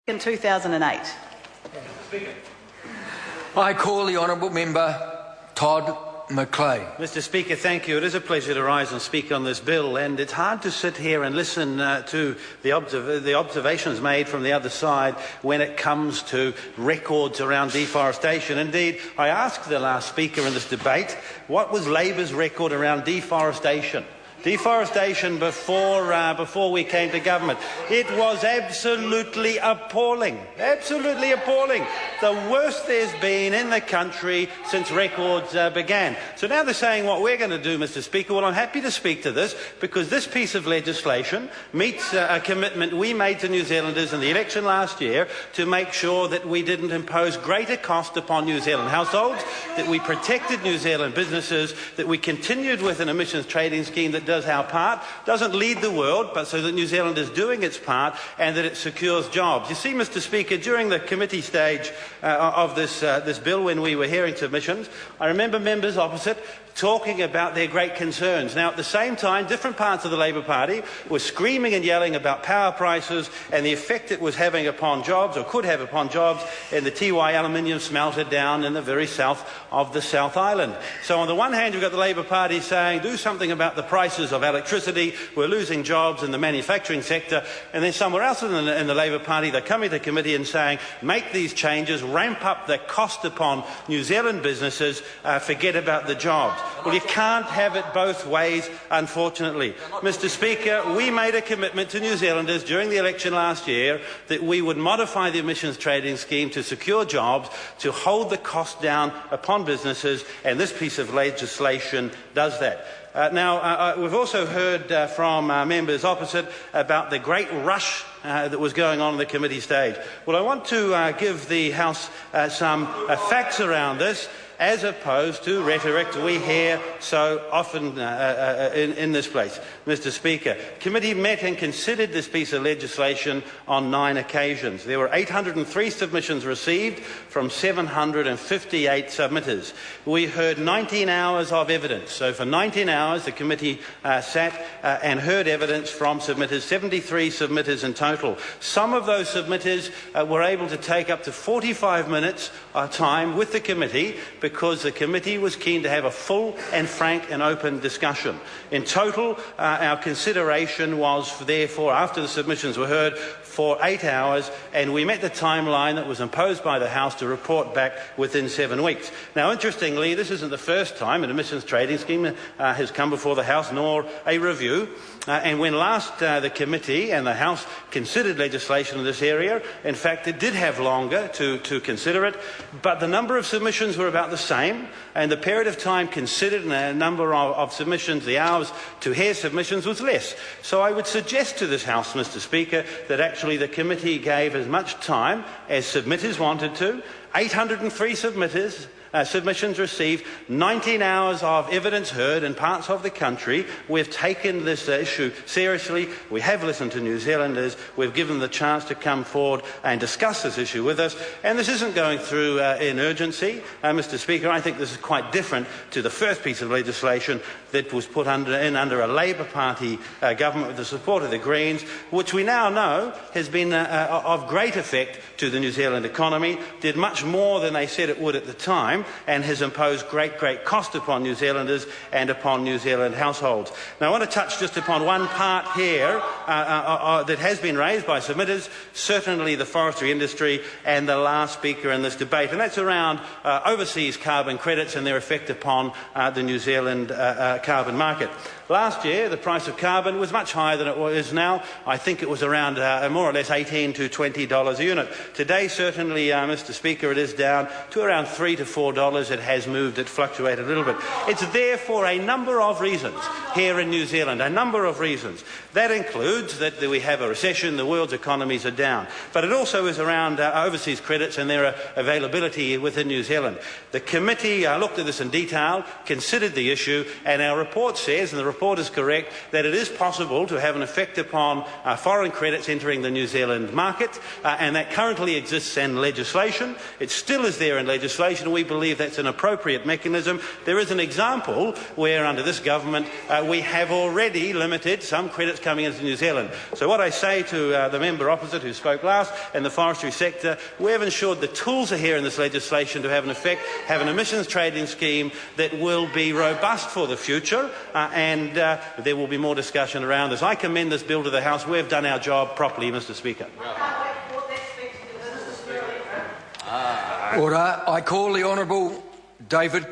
in 2008. I call the honourable member Todd McClay. Mr Speaker, thank you. It is a pleasure to rise and speak on this bill, and it's hard to sit here and listen to the observations made from the other side when it comes to records around deforestation. Indeed, I asked the last speaker in this debate, what was Labor's record around deforestation? Deforestation before we came to government. It was absolutely appalling. Absolutely appalling. The worst there's been in the country since records began. So now they're saying what we're going to do, Mr Speaker. Well, I'm happy to speak to this because this piece of legislation meets a commitment we made to New Zealanders in the election last year to make sure that we didn't impose greater cost upon New Zealand households, that we protected New Zealand businesses, that we continued with an emissions trading scheme that does our part, doesn't lead the world, but so that New Zealand is doing its part and that it secures jobs. You see, Mr Speaker, during the committee stage of this bill, when we were hearing submissions, I remember members opposite talking about their great concerns. Now, at the same time, different parts of the Labour Party were screaming and yelling about power prices and the effect it was having upon jobs, or could have upon jobs, in the Tiwai aluminium smelter down in the very south of the South Island. So on the one hand, you've got the Labour Party saying, do something about the prices of electricity, we're losing jobs in the manufacturing sector, and then somewhere else in the Labour Party, they're coming to committee and saying, make these changes, ramp up the cost upon New Zealand businesses, forget about the jobs. Well, you can't have it both ways, unfortunately. Mr Speaker, we made a commitment to New Zealanders during the election last year that we would modify the emissions trading scheme to secure jobs, to hold the cost down upon businesses, and this piece of legislation does that. We've also heard from members opposite about the great rush that was going on in the committee stage. Well, I want to give the House some facts around this, as opposed to rhetoric we hear so often in this place. Mr Speaker, committee met and considered this piece of legislation on 9 occasions. There were 803 submissions received from 758 submitters. We heard 19 hours of evidence. So for 19 hours the committee sat and heard evidence from submitters, 73 submitters in total. Some of those submitters were able to take up to 45 minutes of time with the committee, because the committee was keen to have a full and frank and open discussion. In total, our consideration was therefore, after the submissions were heard, for 8 hours, and we met the timeline that was imposed by the House to report back within 7 weeks. Now, interestingly, this isn't the first time an emissions trading scheme has come before the House, nor a review. And when last the committee and the House considered legislation in this area, in fact, it did have longer to consider it, but the number of submissions were about the same, and the period of time considered and the number of submissions, the hours to hear submissions, was less. So I would suggest to this House, Mr Speaker, that actually the committee gave as much time as submitters wanted to. 803 submissions received, 19 hours of evidence heard in parts of the country. We've taken this issue seriously. We have listened to New Zealanders. We've given them the chance to come forward and discuss this issue with us. And this isn't going through in urgency. Mr Speaker, I think this is quite different to the first piece of legislation that was put under a Labour Party government with the support of the Greens, which we now know has been of great effect to the New Zealand economy, did much more than they said it would at the time, and has imposed great cost upon New Zealanders and upon New Zealand households. Now, I want to touch just upon one part here that has been raised by submitters, certainly the forestry industry and the last speaker in this debate, and that's around overseas carbon credits and their effect upon the New Zealand carbon market. Last year, the price of carbon was much higher than it is now. I think it was around more or less $18 to $20 a unit. Today, certainly, Mr Speaker, it is down to around $3 to $4. It has moved, it fluctuated a little bit. It's there for a number of reasons here in New Zealand, a number of reasons. That includes that we have a recession, the world's economies are down. But it also is around overseas credits and their availability within New Zealand. The committee looked at this in detail, considered the issue, and our report says, and the report is correct, that it is possible to have an effect upon foreign credits entering the New Zealand market, and that currently exists in legislation. It still is there in legislation. We believe that's an appropriate mechanism. There is an example where, under this government, we have already limited some credits coming into New Zealand. So what I say to the member opposite who spoke last and the forestry sector, we have ensured the tools are here in this legislation to have an effect, have an emissions trading scheme that will be robust for the future, and there will be more discussion around this. I commend this bill to the House. We have done our job properly, Mr Speaker. Order. I call the Honourable David